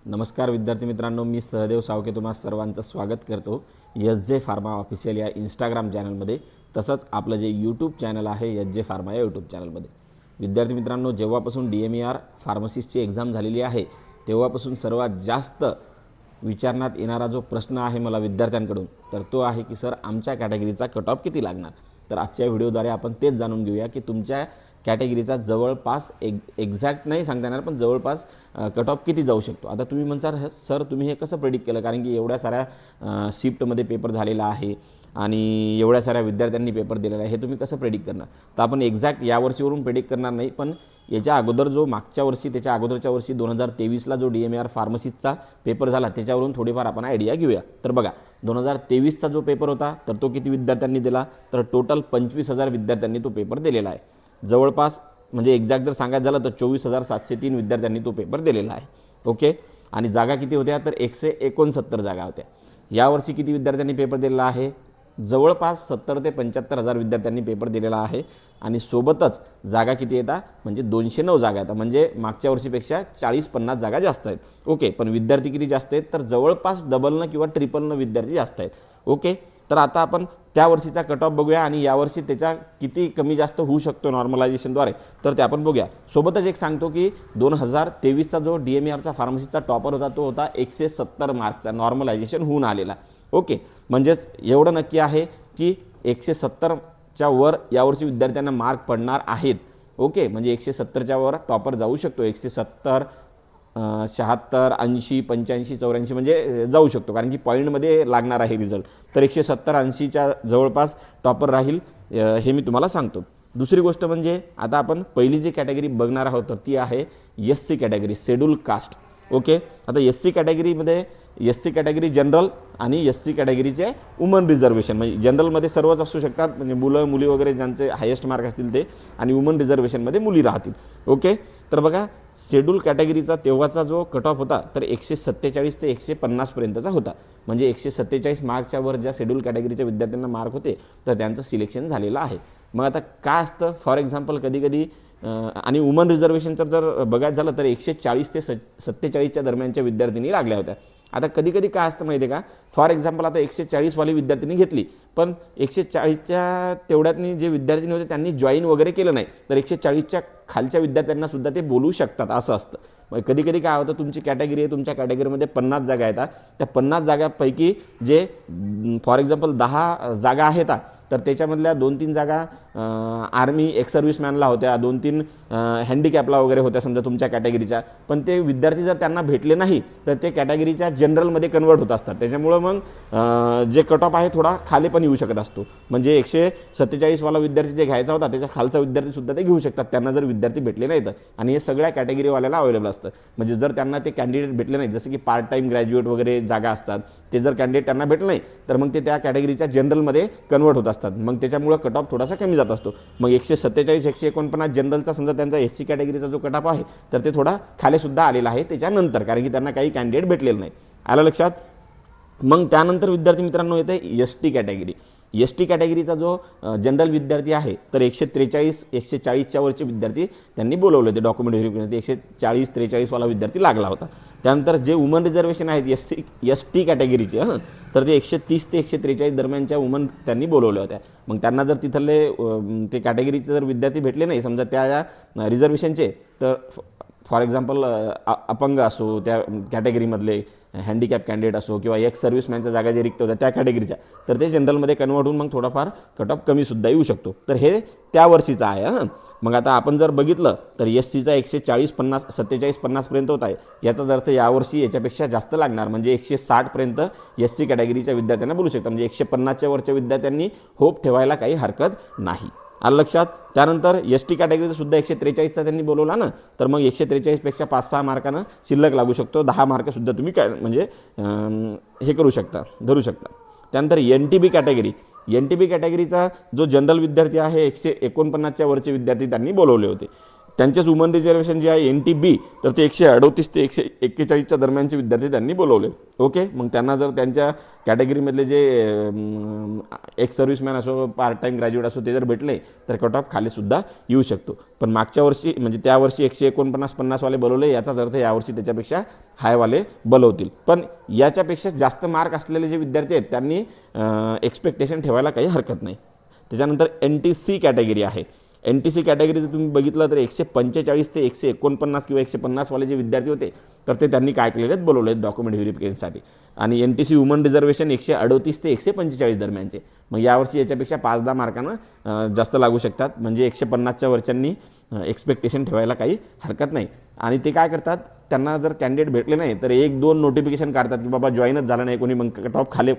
नमस्कार विद्यार्थी मित्रांनो, मी सहदेव सावके तुम्हा सर्वांचं स्वागत करतो एस.जे. फार्मा ऑफिशियल या इंस्टाग्राम चॅनलमध्ये, तसंच आपलं जे यूट्यूब चॅनल आहे एस.जे. फार्मा या यूट्यूब चॅनलमध्ये। विद्यार्थी मित्रांनो, जेव्हापासून DMER फार्मसिस्टची एक्झाम झालेली आहे तेव्हापासून सर्वात जास्त विचारण्यात येणारा जो प्रश्न आहे मला विद्यार्थ्यांकडून, तर तो आहे की सर आमच्या कॅटेगरीचा कट ऑफ किती लागणार। तर आजच्या व्हिडिओद्वारे आपण तेच जाणून घेऊया की तुमच्या कॅटेगरीचा जवळपास एक्झॅक्ट नाही सांगता येणार, पण जवळपास कट ऑफ किती जाऊ शकतो। आता तुम्ही म्हणसाल सर तुम्ही हे कसं प्रेडिक्ट केलं, कारण की एवढ्या साऱ्या शिफ्टमध्ये पेपर झालेला आहे आणि एवढ्या साऱ्या विद्यार्थ्यांनी पेपर दिलेला आहे, हे तुम्ही कसं प्रेडिक्ट करणार। तर आपण एक्झॅक्ट या वर्षीवरून प्रेडिक्ट करणार नाही, पण याच्या अगोदर जो मागच्या वर्षी त्याच्या अगोदरच्या वर्षी 2023ला जो DMER फार्मसीचा पेपर झाला त्याच्यावरून थोडीफार आपण आयडिया घेऊया। तर बघा 2023चा जो पेपर होता तर तो किती विद्यार्थ्यांनी दिला, तर टोटल 25,000 विद्यार्थ्यांनी तो पेपर दिलेला आहे। जवळपास म्हणजे एक्झॅक्ट जर सांगायचं झालं तर 24,703 विद्यार्थ्यांनी तो पेपर दिलेला आहे। ओके, आणि जागा किती होत्या, तर 169 जागा होत्या। यावर्षी किती विद्यार्थ्यांनी पेपर दिलेला आहे, जवळपास 70 ते 75,000 विद्यार्थ्यांनी पेपर दिलेला आहे। आणि सोबतच जागा किती येतात, म्हणजे 209 जागा येतात, म्हणजे मागच्या वर्षीपेक्षा 40-50 जागा जास्त आहेत। ओके, पण विद्यार्थी किती जास्त आहेत, तर जवळपास डबलनं किंवा ट्रिपलनं विद्यार्थी जास्त आहेत। ओके, तर आता आपण त्या वर्षीचा कट ऑफ बघूया आणि यावर्षी त्याच्या किती कमी जास्त होऊ शकतो नॉर्मलायझेशनद्वारे, तर ते आपण बघूया। सोबतच एक सांगतो की 2023चा जो DMERचा फार्मसीचा टॉपर होता तो होता 170 मार्क्सचा नॉर्मलायझेशन होऊन आलेला। ओके, म्हणजेच एवढं नक्की आहे की 170च्या वर यावर्षी विद्यार्थ्यांना मार्क पडणार आहेत। ओके, म्हणजे 170च्या वर टॉपर जाऊ शकतो, 170 76 80 85 84 म्हणजे जाऊ शकतो, कारण की पॉईंटमध्ये लागणार आहे रिझल्ट। तर 170 80च्या जवळपास टॉपर राहील, हे मी तुम्हाला सांगतो। दुसरी गोष्ट म्हणजे आता आपण पहिली जी कॅटेगरी बघणार आहोत तर ती आहे SC category, schedule caste. Okay, आता SC कॅटेगरीमध्ये SC कॅटेगरी जनरल आणि SC कॅटेगरीचे वुमन रिझर्वेशन, म्हणजे जनरलमध्ये सर्वच असू शकतात, म्हणजे मुलं मुली वगैरे ज्यांचे हायेस्ट मार्क असतील ते, आणि वुमन रिझर्वेशनमध्ये मुली राहतील। ओके, तर बघा शेड्यूल कॅटेगरीचा तेव्हाचा जो कट ऑफ होता तर 147 ते 150 पर्यंतचा होता, म्हणजे 147 मार्कच्या वर ज्या शेड्यूल कॅटेगरीच्या विद्यार्थ्यांना मार्क होते तर त्यांचं सिलेक्शन झालेलं आहे। मग आता काय असतं, फॉर एक्झाम्पल कधी कधी आणि वुमन रिझर्वेशनचं जर बघायचं झालं तर 140 ते 47च्या दरम्यानच्या विद्यार्थिनी लागल्या होत्या। आता कधी कधी काय असतं माहिती आहे का, फॉर एक्झाम्पल आता 140 वाली विद्यार्थिनी घेतली, पण 140च्या तेवढ्यातनी जे विद्यार्थिनी होते त्यांनी जॉईन वगैरे केलं नाही, तर 140च्या खालच्या विद्यार्थ्यांना सुद्धा ते बोलू शकतात, असं असतं। मग कधी कधी काय होतं, तुमची कॅटेगरी आहे, तुमच्या कॅटेगरीमध्ये 50 जागा येतात, त्या 50 जागापैकी जे फॉर एक्झाम्पल 10 जागा आहेत तर त्याच्यामधल्या 2-3 जागा आर्मी एक्स सर्व्हिसमॅनला होत्या, 2-3 हँडिकॅपला वगैरे होत्या समजा तुमच्या कॅटेगरीच्या, पण ते विद्यार्थी जर त्यांना भेटले नाही तर ते कॅटेगरीच्या जनरलमध्ये कन्वर्ट होत असतात। त्याच्यामुळं मग जे कट ऑफ आहे थोडा खाली पण येऊ शकत असतो, म्हणजे 147 वाला विद्यार्थी जे घ्यायचा होता त्याच्या खालचा विद्यार्थीसुद्धा ते घेऊ शकतात, त्यांना जर विद्यार्थी भेटले नाही तर। आणि हे सगळ्या कॅटेगरीवाल्याला अवेलेबल असतं, म्हणजे जर त्यांना ते कॅन्डिडेट भेटले नाही, जसं की पार्ट टाईम ग्रॅज्युएट वगैरे जागा असतात, ते जर कॅन्डिडेट त्यांना भेटले नाही तर मग ते त्या कॅटेगरीच्या जनरलमध्ये कन्वर्ट होत असतात, मग त्याच्यामुळं कट ऑफ थोडासा कमी जात असतो। मग 147 149 जनरलचा समजा त्यांचा SC कॅटेगरीचा जो कट ऑफ आहे तर ते थोडा खालीसुद्धा आलेला आहे त्याच्यानंतर, कारण की त्यांना काही कॅन्डिडेट भेटलेलं नाही। आलं लक्षात। मग त्यानंतर विद्यार्थी मित्रांनो येते ST कॅटेगरी। ST कॅटेगरीचा जो जनरल विद्यार्थी आहे तर 143 140च्या वरचे विद्यार्थी त्यांनी बोलवले होते डॉक्युमेंट व्हेरिफिकेशन, 140 43 वाला विद्यार्थी लागला होता। त्यानंतर जे वुमन रिझर्वेशन आहेत ST कॅटेगरीचे तर ते 130 ते 143 दरम्यानच्या वुमन त्यांनी बोलवल्या होत्या। मग त्यांना जर तिथले ते कॅटेगरीचे जर विद्यार्थी भेटले नाही समजा त्या रिझर्वेशनचे, तर फॉर एक्झाम्पल अपंग असो त्या कॅटेगरीमधले, हँडिकॅप कॅन्डिडेट असो किंवा एक्स सर्व्हिसमॅनच्या जागा जे रिक्त होत्या त्या कॅटेगरीच्या, तर ते जनरलमध्ये कन्वर्ट होऊन मग थोडाफार कट ऑफ कमीसुद्धा येऊ शकतो। तर हे त्या वर्षीचं आहे। मग आता आपण जर बघितलं तर SCचा 140 50 47 50 पर्यंत होत आहे, याचाच अर्थ यावर्षी याच्यापेक्षा जास्त लागणार, म्हणजे 160 पर्यंत SC कॅटेगरीच्या विद्यार्थ्यांना बोलू शकतात, म्हणजे 150च्या वरच्या विद्यार्थ्यांनी होप ठेवायला काही हरकत नाही। आलं लक्षात। त्यानंतर ST कॅटेगरीचा सुद्धा 143चा त्यांनी बोलवला ना, तर मग 143 पेक्षा 5-6 मार्कानं शिल्लक लागू शकतो, 10 मार्कसुद्धा तुम्ही म्हणजे हे करू शकता, धरू शकता। त्यानंतर NTB कॅटेगरी, NTB कॅटेगरीचा जो जनरल विद्यार्थी आहे 149च्या वरचे विद्यार्थी त्यांनी बोलवले होते, त्यांचेच वुमन रिझर्वेशन जे आहे NTB, तर ते 138 ते 141च्या दरम्यानचे विद्यार्थी त्यांनी बोलवले. ओके, मग त्यांना जर त्यांच्या कॅटेगरीमधले जे एक्स सर्व्हिसमॅन असो, पार्ट टाईम ग्रॅज्युएट असो, ते जर भेटले तर कट ऑफ खालीसुद्धा येऊ शकतो. पण मागच्या वर्षी म्हणजे त्या वर्षी 149-50 वाले बोलवले, याचाच अर्थ यावर्षी त्याच्यापेक्षा हायवाले बोलवतील. पण याच्यापेक्षा जास्त मार्क असलेले जे विद्यार्थी आहेत त्यांनी एक्सपेक्टेशन ठेवायला काही हरकत नाही. त्याच्यानंतर NTC कॅटेगरी आहे. NTC कॅटेगरी जर तुम्ही बघितलं तर 145 ते 149 किंवा 150 वाले जे विद्यार्थी होते तर ते त्यांनी काय केलेले आहेत, बोलवले आहेत डॉक्युमेंट व्हेरिफिकेशनसाठी. आणि NTC वुमन रिझर्वेशन 138 ते 145 दरम्यानचे. मग यावर्षी याच्यापेक्षा 5-10 मार्कानं जास्त लागू शकतात. म्हणजे 150च्या वरच्यांनी एक्सपेक्टेशन ठेवायला काही हरकत नाही. आणि ते काय करतात, त्यांना जर कॅन्डिडेट भेटले नाही तर 1-2 नोटिफिकेशन काढतात की बाबा जॉईनच झालं नाही कोणी, मग कट ऑफ खाली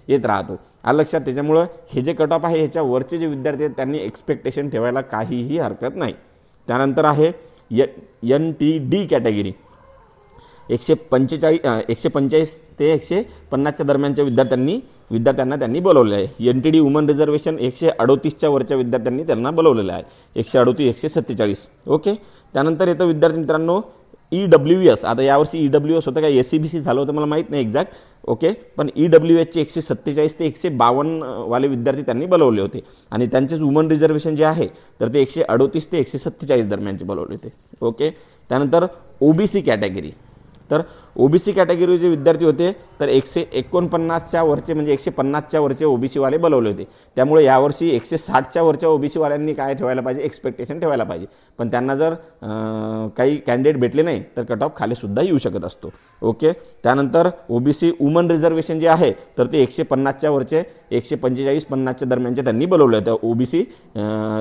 येत राहतो. आलं लक्षात. त्याच्यामुळं हे जे कट ऑफ आहे ह्याच्या वरचे जे विद्यार्थी आहेत त्यांनी एक्सपेक्टेशन ठेवायला काहीही हरकत नाही. त्यानंतर आहे NTD कॅटेगरी. 145 ते 150च्या दरम्यानच्या विद्यार्थ्यांना त्यांनी बोलवले आहे. NTD वुमन रिझर्वेशन 138च्या वरच्या विद्यार्थ्यांनी त्यांना बोलवलेलं आहे. 138-147. ओके. त्यानंतर येतं विद्यार्थी मित्रांनो EWS. आता यावर्षी EWS होतं काय SCBC झालं होतं मला माहीत नाही एक्झॅक्ट. ओके, पण EWSचे 147 ते 152 वाले विद्यार्थी त्यांनी बोलवले होते. आणि त्यांचेच वुमन रिझर्वेशन जे आहे तर ते 138 ते 147 दरम्यानचे बोलवले होते. ओके. त्यानंतर OBC कॅटेगरी. तर OBC कॅटेगरी जे विद्यार्थी होते तर 149च्या वरचे म्हणजे 150च्या वरचे OBC वाले बोलवले होते. त्यामुळे यावर्षी 160च्या वरच्या OBC वाल्यांनी काय ठेवायला पाहिजे, एक्सपेक्टेशन ठेवायला पाहिजे. पण त्यांना जर काही कॅन्डिडेट भेटले नाही तर कट ऑफ खालीसुद्धा येऊ शकत असतो. ओके. त्यानंतर OBC वुमन रिझर्वेशन जे आहे तर ते 150च्या वरचे 145-50च्या दरम्यानचे त्यांनी बोलवले होते OBC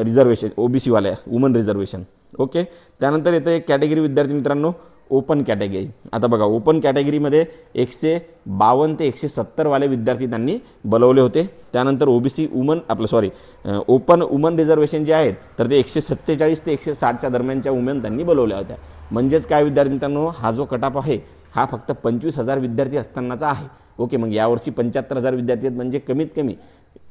रिझर्वेशन, OBC वाल्या वुमन रिझर्वेशन. ओके. त्यानंतर येतं एक कॅटेगरी विद्यार्थी मित्रांनो ओपन कॅटेगरी. आता बघा ओपन कॅटेगरीमध्ये 152 ते 170 वाले विद्यार्थी त्यांनी बोलवले होते. त्यानंतर OBC ओपन वुमन रिझर्वेशन जे आहेत तर ते 147 ते 160च्या दरम्यानच्या वुमेन त्यांनी बोलवल्या होत्या. म्हणजेच काय विद्यार्थी मित्रांनो, हा जो कट ऑफ आहे हा फक्त 25,000 विद्यार्थी असतानाचा आहे. ओके. मग यावर्षी 75,000 विद्यार्थी आहेत म्हणजे कमीत कमी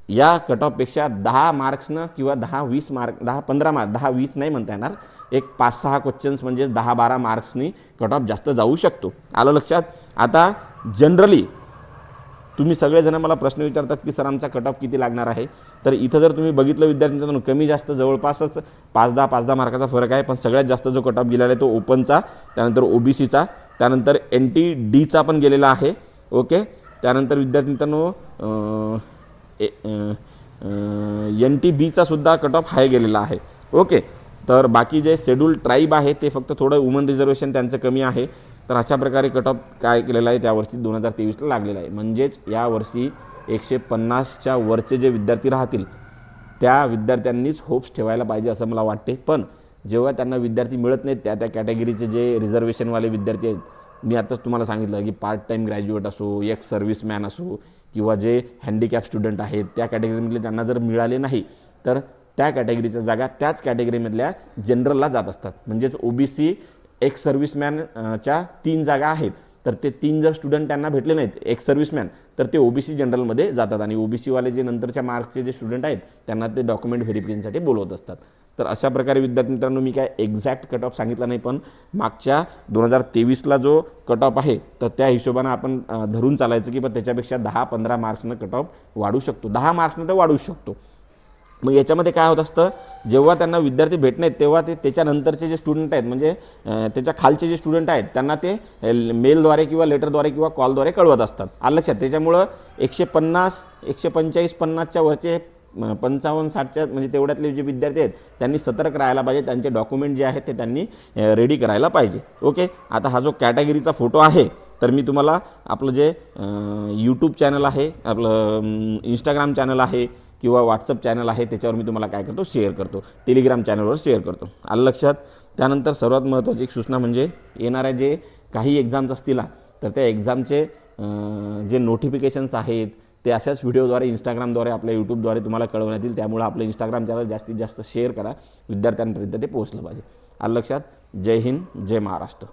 या कट ऑफपेक्षा 10 मार्क्सनं किंवा 10-20 मार्क 10-15 मार्क 10-20 नाही म्हणता येणार, एक 5-6 क्वेश्चन्स म्हणजे 10-12 मार्क्सनी कट ऑफ जास्त जाऊ शकतो. आलं लक्षात. आता जनरली तुम्ही सगळेजण मला प्रश्न विचारतात की सर आमचा कट ऑफ किती लागणार आहे. तर इथं जर तुम्ही बघितलं विद्यार्थ्यांना कमी जास्त जवळपासच 5-10 मार्काचा फरक आहे. पण सगळ्यात जास्त जो कट ऑफ गेलेला आहे तो ओपनचा, त्यानंतर OBCचा, त्यानंतर NTDचा पण गेलेला आहे. ओके. त्यानंतर विद्यार्थ्यांनो NTBचा सुद्धा कट ऑफ हाय गेलेला आहे. ओके. तर बाकी जे शेड्यूल ट्राईब आहे ते फक्त थोडं वुमन रिझर्वेशन त्यांचं कमी आहे. तर अशा प्रकारे कट ऑफ काय केलेला आहे त्यावर्षी 2023ला लागलेला आहे. म्हणजेच यावर्षी 150च्या वरचे जे विद्यार्थी राहतील त्या विद्यार्थ्यांनीच होप्स ठेवायला पाहिजे असं मला वाटते. पण जेव्हा त्यांना विद्यार्थी मिळत नाहीत त्या कॅटेगरीचे जे रिझर्वेशनवाले विद्यार्थी आहेत, मी आताच तुम्हाला सांगितलं की पार्ट टाईम ग्रॅज्युएट असो, एक्स सर्व्हिसमॅन असो किंवा जे हँडिकॅप स्टुडंट आहेत त्या कॅटेगरीमधले त्यांना जर मिळाले नाही तर त्या कॅटेगरीच्या जागा त्याच कॅटेगरीमधल्या जनरलला जात असतात. म्हणजेच OBC एक्स सर्व्हिसमॅनच्या 3 जागा आहेत तर ते 3 जर स्टुडंट त्यांना भेटले नाहीत एक्स सर्व्हिसमॅन तर ते OBC जनरलमध्ये जातात. आणि OBC वाले जे नंतरच्या मार्क्सचे जे स्टुडंट आहेत त्यांना ते डॉक्युमेंट व्हेरिफिकेशनसाठी बोलवत असतात. तर अशा प्रकारे विद्यार्थी मित्रांनो मी काय एक्झॅक्ट कट ऑफ सांगितला नाही, पण मागच्या 2023ला जो कट ऑफ आहे तर त्या हिशोबानं आपण धरून चालायचं की पण त्याच्यापेक्षा 10-15 मार्क्सनं कट ऑफ वाढू शकतो. 10 मार्क्सनं तर वाढू शकतो. मग याच्यामध्ये काय होत असतं, जेव्हा त्यांना विद्यार्थी भेट नाहीत तेव्हा ते त्याच्यानंतरचे जे स्टुडंट आहेत म्हणजे त्याच्या खालचे जे स्टुडंट आहेत त्यांना ते मेलद्वारे किंवा लेटरद्वारे किंवा कॉलद्वारे कळवत असतात. आलं लक्षात. त्याच्यामुळं 150, 145, 50च्या वरचे 55-60च्या म्हणजे तेवढ्यातले जे विद्यार्थी आहेत त्यांनी सतर्क राहायला पाहिजे. त्यांचे डॉक्युमेंट जे आहेत ते त्यांनी रेडी करायला पाहिजे. ओके. आता हा जो कॅटेगरीचा फोटो आहे तर मी तुम्हाला आपलं जे यूट्यूब चॅनल आहे, आपलं इंस्टाग्राम चॅनल आहे किंवा व्हॉट्सअप चॅनल आहे त्याच्यावर मी तुम्हाला काय करतो, शेअर करतो. टेलिग्राम चॅनलवर शेअर करतो. आलं लक्षात. त्यानंतर सर्वात महत्त्वाची एक सूचना म्हणजे येणाऱ्या जे काही एक्झाम्स असतील तर त्या एक्झामचे जे नोटिफिकेशन्स आहेत ते अशाच व्हिडिओद्वारे इंस्टाग्रामद्वारे आपल्या यूट्यूबद्वारे तुम्हाला कळवण्यात येईल. त्यामुळे आपलं इंस्टाग्राम चॅनल जास्तीत जास्त शेअर करा, विद्यार्थ्यांपर्यंत ते पोहोचलं पाहिजे. आलं लक्षात. जय हिंद, जय महाराष्ट्र.